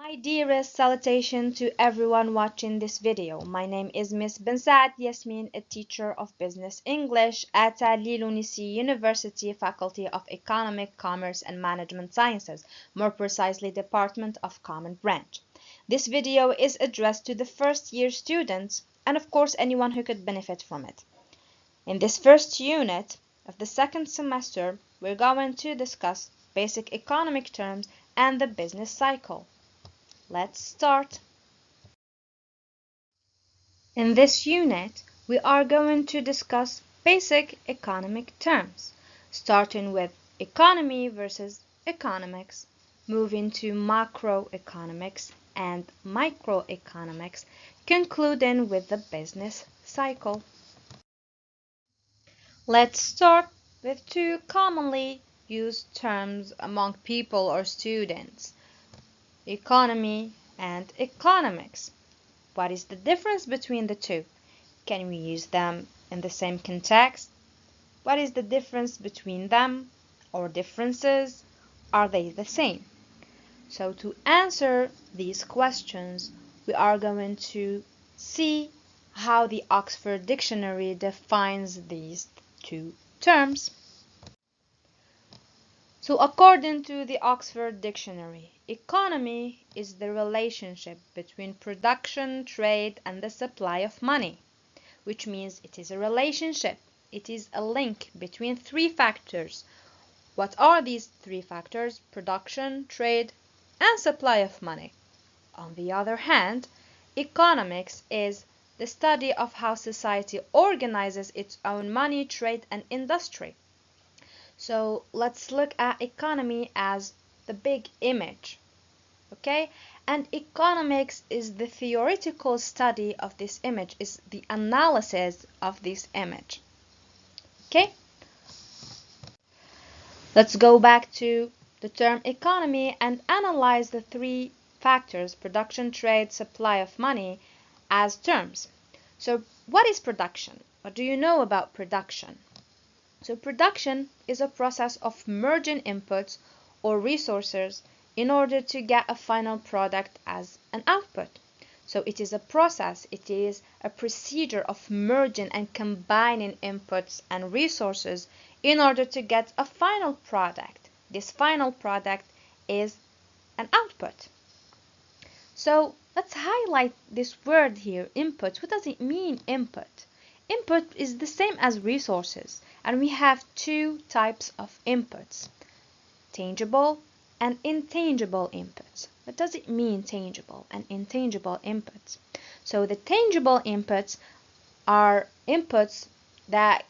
My dearest salutation to everyone watching this video. My name is Miss Bensat Yasmin, a teacher of Business English at Lilunisi University Faculty of Economic, Commerce and Management Sciences, more precisely Department of Common Branch. This video is addressed to the first year students and of course anyone who could benefit from it. In this first unit of the second semester, we're going to discuss basic economic terms and the business cycle. Let's start. In this unit, we are going to discuss basic economic terms, starting with economy versus economics, moving to macroeconomics and microeconomics, concluding with the business cycle. Let's start with two commonly used terms among people or students: economy and economics. What is the difference between the two? Can we use them in the same context? What is the difference between them or differences? Are they the same? So to answer these questions, we are going to see how the Oxford Dictionary defines these two terms. So according to the Oxford Dictionary, economy is the relationship between production, trade, and the supply of money, which means it is a relationship. It is a link between three factors. What are these three factors? Production, trade, and supply of money. On the other hand, economics is the study of how society organizes its own money, trade, and industry. So let's look at economy as the big image, okay? And economics is the theoretical study of this image, is the analysis of this image, okay? Let's go back to the term economy and analyze the three factors: production, trade, supply of money, as terms. So what is production? What do you know about production? So production is a process of merging inputs or resources in order to get a final product as an output. So it is a process, it is a procedure of merging and combining inputs and resources in order to get a final product. This final product is an output. So let's highlight this word here, input. What does it mean, input? Input is the same as resources, and we have two types of inputs: tangible and intangible inputs. What does it mean, tangible and intangible inputs? So the tangible inputs are inputs that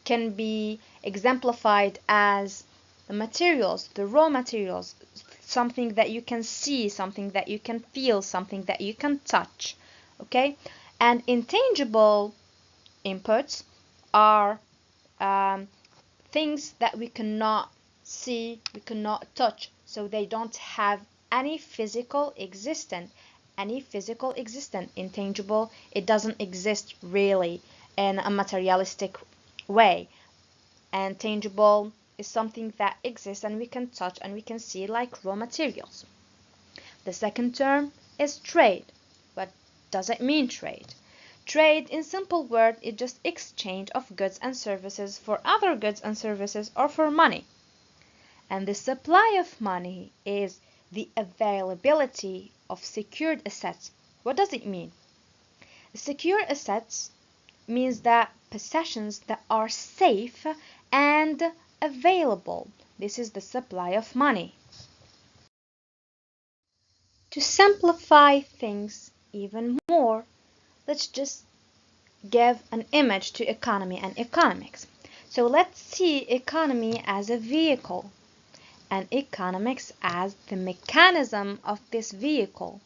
can be exemplified as the materials, the raw materials, something that you can see, something that you can feel, something that you can touch, okay? And intangible inputs are things that we cannot see, we cannot touch, so they don't have any physical existence. Intangible, it doesn't exist really in a materialistic way, and tangible is something that exists and we can touch and we can see, like raw materials. The second term is trade. What does it mean, trade? Trade, in simple words, is just exchange of goods and services for other goods and services or for money. And the supply of money is the availability of secured assets. What does it mean? Secure assets means that possessions that are safe and available. This is the supply of money. To simplify things even more, let's just give an image to economy and economics. So let's see economy as a vehicle and economics as the mechanism of this vehicle.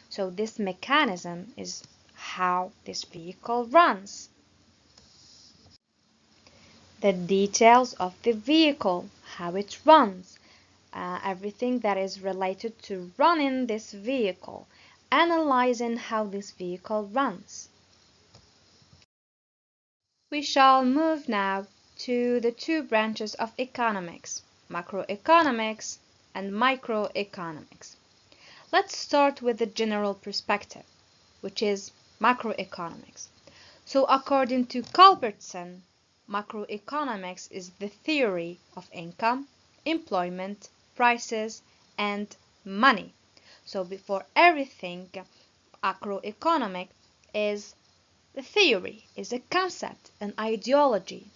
So this mechanism is how this vehicle runs. The details of the vehicle, how it runs, everything that is related to running this vehicle, analyzing how this vehicle runs. We shall move now to the two branches of economics, macroeconomics and microeconomics. let's start with the general perspective, which is macroeconomics. So according to Culbertson, macroeconomics is the theory of income, employment, prices, and money. So before everything, macroeconomic is the theory, is a concept, an ideology.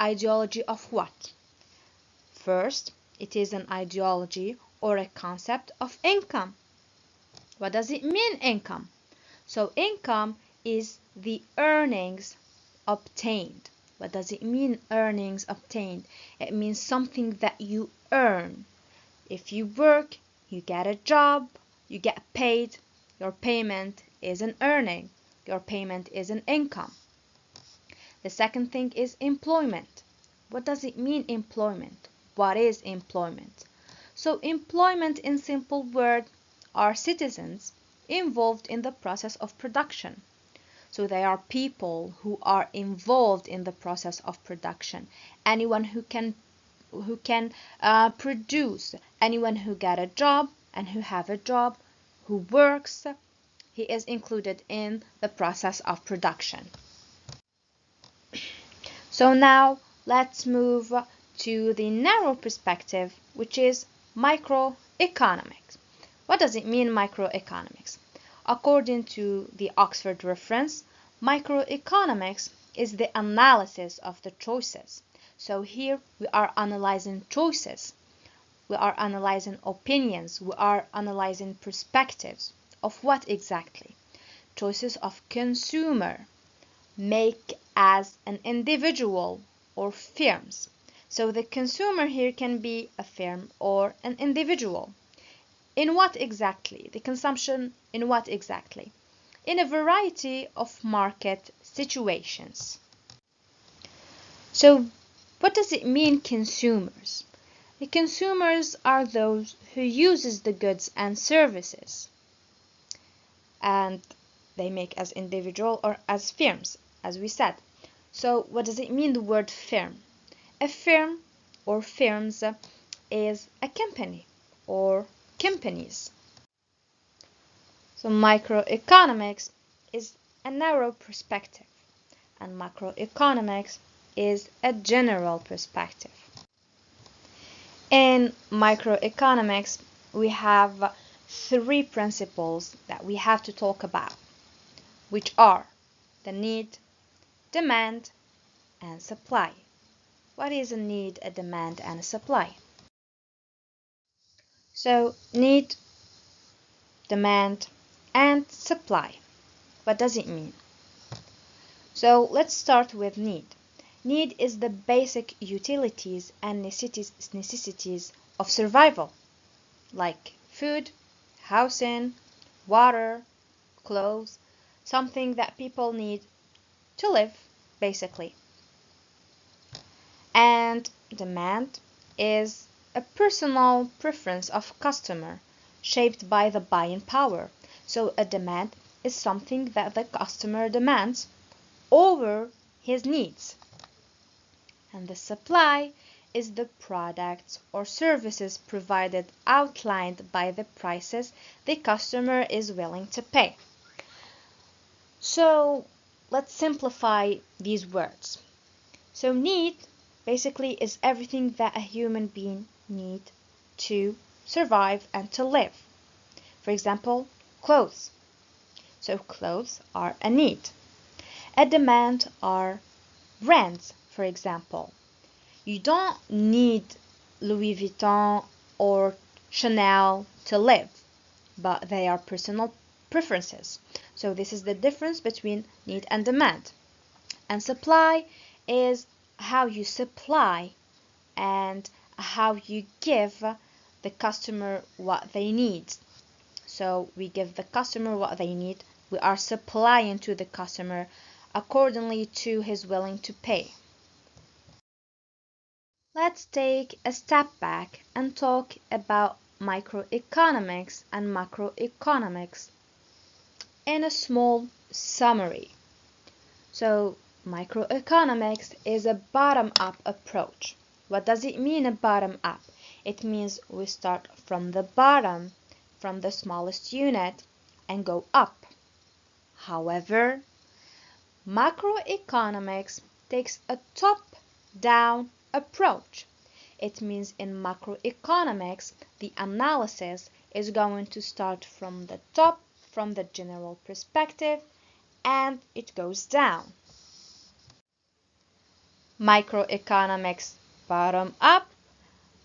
Ideology of what? First, it is an ideology or a concept of income. What does it mean, income? So income is the earnings obtained. What does it mean, earnings obtained? It means something that you earn. If you work, you get a job, you get paid. Your payment is an earning. Your payment is an income. The second thing is employment. What does it mean, employment? What is employment? So employment, in simple words, are citizens involved in the process of production. So they are people who are involved in the process of production. Anyone who can produce, anyone who get a job and who have a job, who works, he is included in the process of production. So now let's move to the narrow perspective, which is microeconomics. What does it mean, microeconomics? According to the Oxford reference, microeconomics is the analysis of the choices. So here we are analyzing choices, we are analyzing opinions, we are analyzing perspectives. Of what exactly? Choices of consumer make as an individual or firms. So the consumer here can be a firm or an individual. In what exactly? The consumption in what exactly? In a variety of market situations. So what does it mean, consumers? The consumers are those who uses the goods and services, and they make as individual or as firms, as we said. So what does it mean, the word firm? A firm or firms is a company or companies. So microeconomics is a narrow perspective and macroeconomics is a general perspective. In microeconomics, we have three principles that we have to talk about, which are the need, demand, and supply. What is a need, a demand, and a supply? So need, demand, and supply. What does it mean? So let's start with need. Need is the basic utilities and necessities of survival, like food, housing, water, clothes, something that people need to live, basically. And demand is a personal preference of customer shaped by the buying power. So a demand is something that the customer demands over his needs. And the supply is the products or services provided outlined by the prices the customer is willing to pay. So let's simplify these words. So need basically is everything that a human being needs to survive and to live. For example, clothes. So clothes are a need. A demand are brands, for example. You don't need Louis Vuitton or Chanel to live, but they are personal preferences. So this is the difference between need and demand. And supply is how you supply and how you give the customer what they need. So we give the customer what they need. We are supplying to the customer accordingly to his willing to pay. Let's take a step back and talk about microeconomics and macroeconomics in a small summary. So microeconomics is a bottom-up approach. What does it mean, a bottom-up? It means we start from the bottom from the smallest unit and go up. However, macroeconomics takes a top-down approach. It means in macroeconomics, the analysis is going to start from the top, from the general perspective, and it goes down. Microeconomics bottom up,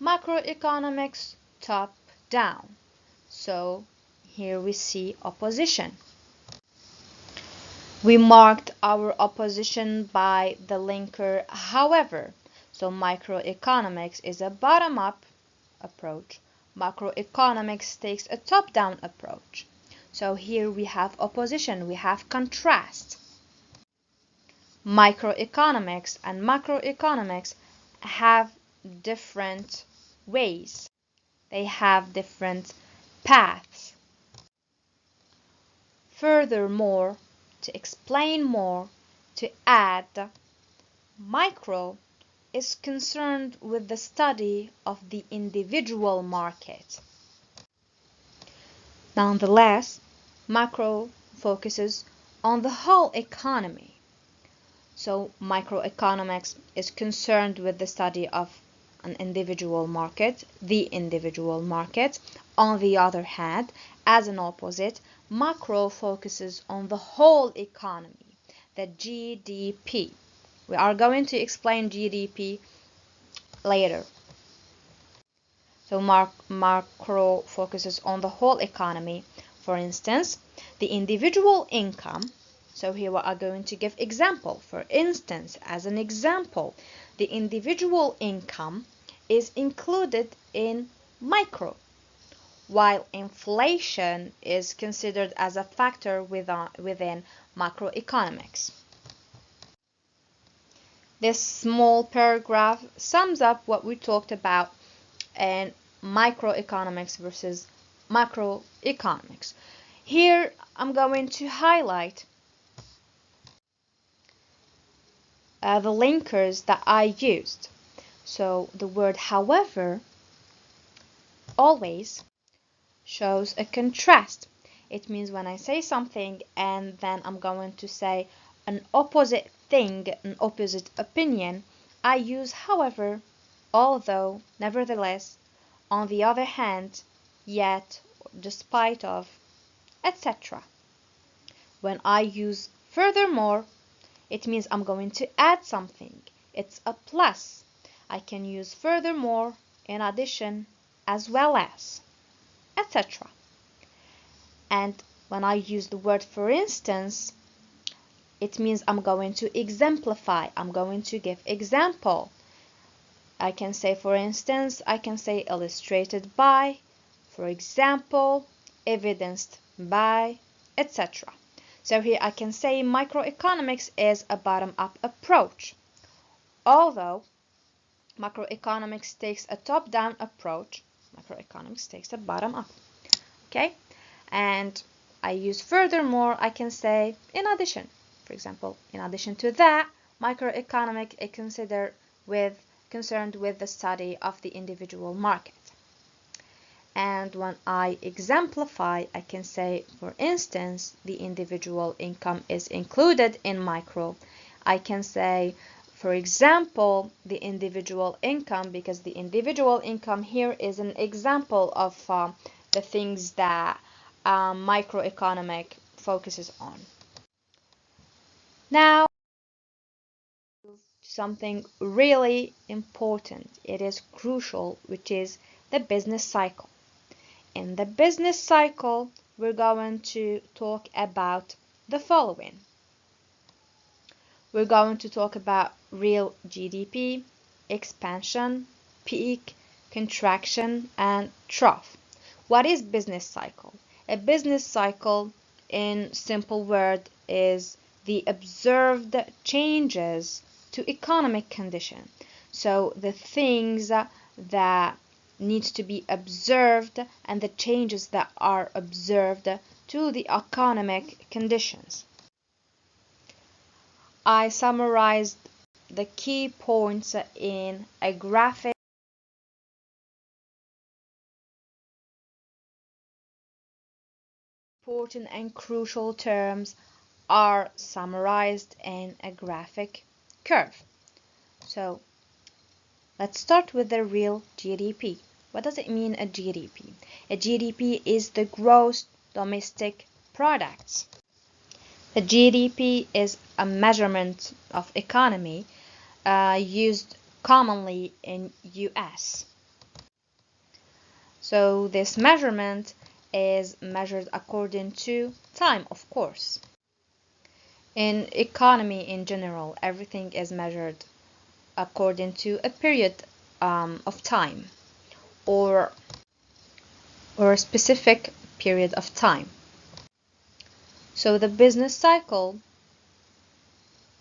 macroeconomics top down. So here we see opposition. We marked our opposition by the linker however. So microeconomics is a bottom-up approach. Macroeconomics takes a top-down approach. So here we have opposition, we have contrast. Microeconomics and macroeconomics have different ways. They have different paths. Furthermore, to explain more, to add, micro is concerned with the study of the individual market. Nonetheless, macro focuses on the whole economy. So microeconomics is concerned with the study of an individual market, the individual market. On the other hand, as an opposite, macro focuses on the whole economy, the GDP. We are going to explain GDP later. So macro focuses on the whole economy. For instance, the individual income. So here we are going to give example. For instance, as an example, the individual income is included in micro, while inflation is considered as a factor within macroeconomics. This small paragraph sums up what we talked about in microeconomics versus macroeconomics. Here I'm going to highlight the linkers that I used. So the word however always shows a contrast. It means when I say something and then I'm going to say an opposite thing, an opposite opinion, I use however, although, nevertheless, on the other hand, yet, despite of, etc. When I use furthermore, it means I'm going to add something. It's a plus. I can use furthermore, in addition, as well as, etc. And when I use the word for instance, it means I'm going to exemplify. I'm going to give example. I can say, for instance, I can say illustrated by, for example, evidenced by, etc. So here I can say microeconomics is a bottom-up approach, although macroeconomics takes a top-down approach. Macroeconomics takes a bottom-up. Okay, and I use furthermore. I can say in addition. For example, in addition to that, microeconomic is concerned with the study of the individual market. And when I exemplify, I can say, for instance, the individual income is included in micro. I can say, for example, the individual income, because the individual income here is an example of the things that microeconomic focuses on. Now, something really important. It is crucial, which is the business cycle. In the business cycle, we're going to talk about the following. We're going to talk about real GDP, expansion, peak, contraction, and trough. What is business cycle? A business cycle, in simple word, is the observed changes to economic condition. So the things that needs to be observed and the changes that are observed to the economic conditions. I summarized the key points in a graphic important and crucial terms are summarized in a graphic curve. So let's start with the real GDP. What does it mean, a GDP? A GDP is the gross domestic product. The GDP is a measurement of economy used commonly in US. So this measurement is measured according to time, of course. In economy in general, everything is measured according to a period of time or a specific period of time. So the business cycle,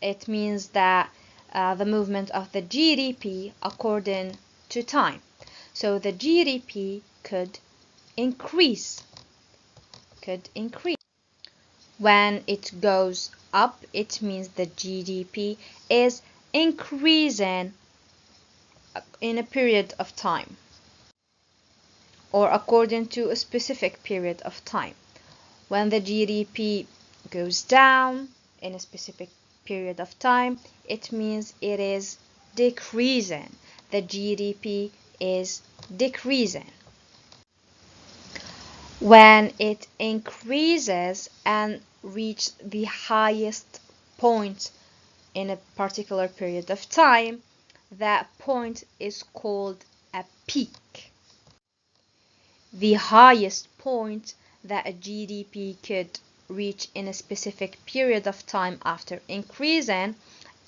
it means that the movement of the GDP according to time. So the GDP could increase. When it goes up, it means the GDP is increasing in a period of time or according to a specific period of time. When the GDP goes down in a specific period of time, it means it is decreasing. The GDP is decreasing. When it increases and reaches the highest point in a particular period of time, that point is called a peak. The highest point that a GDP could reach in a specific period of time after increasing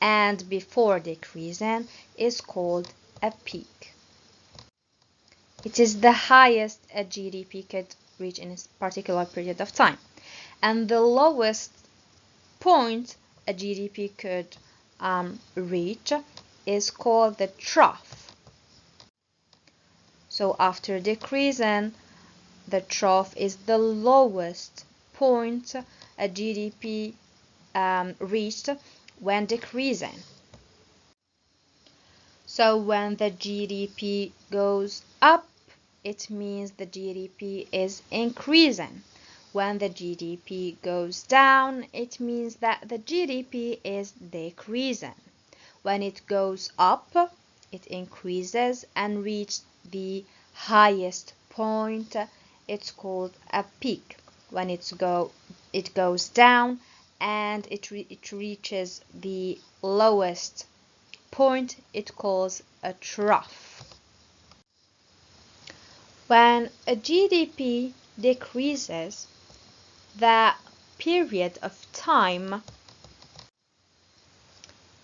and before decreasing is called a peak. It is the highest a GDP could reach in a particular period of time. And the lowest point a GDP could reach is called the trough. So after decreasing, the trough is the lowest point a GDP reached when decreasing. So when the GDP goes up, it means the GDP is increasing. When the GDP goes down, it means that the GDP is decreasing. When it goes up, it increases and reaches the highest point. It's called a peak. When it goes down and it reaches the lowest point, it calls a trough. When a GDP decreases, that period of time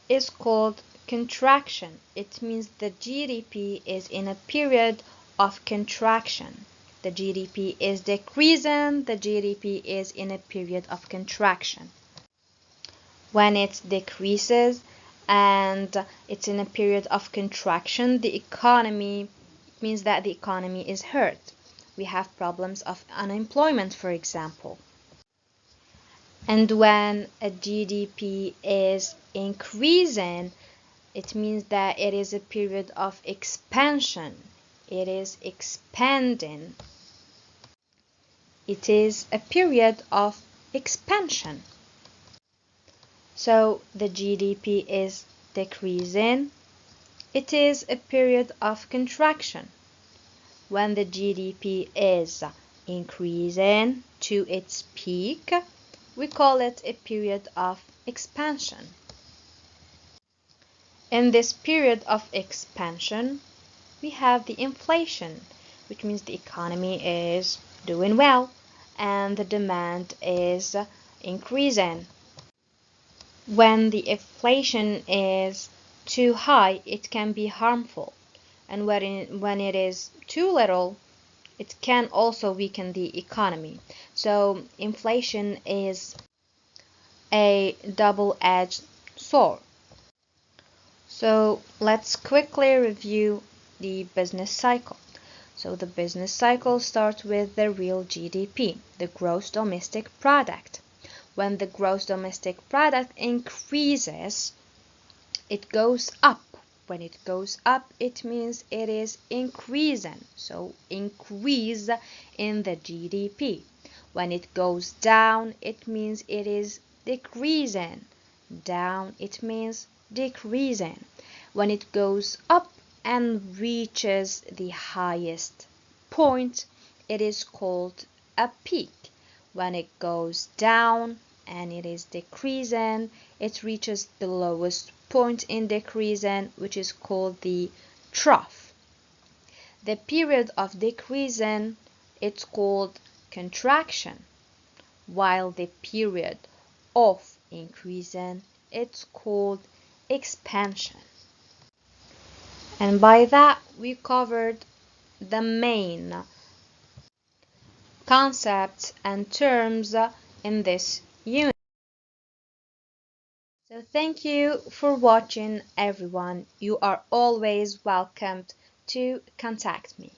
is called contraction. It means the GDP is in a period of contraction. The GDP is decreasing, the GDP is in a period of contraction. When it decreases and it's in a period of contraction, the economy means that the economy is hurt. We have problems of unemployment, for example. And when a GDP is increasing, it means that it is a period of expansion. It is expanding. It is a period of expansion. So the GDP is decreasing. It is a period of contraction. When the GDP is increasing to its peak, we call it a period of expansion. In this period of expansion, we have the inflation, which means the economy is doing well and the demand is increasing. When the inflation is too high, it can be harmful, and when it is too little, it can also weaken the economy. So inflation is a double-edged sword. So let's quickly review the business cycle. So the business cycle starts with the real GDP, the gross domestic product. When the gross domestic product increases, it goes up. When it goes up, it means it is increasing. So increase in the GDP. When it goes down, it means it is decreasing. Down, it means decreasing. When it goes up and reaches the highest point, it is called a peak. When it goes down and it is decreasing, it reaches the lowest point in decreasing, which is called the trough. The period of decreasing, it's called contraction, while the period of increasing, it's called expansion. And by that, we covered the main concepts and terms in this unit. So thank you for watching, everyone. You are always welcome to contact me.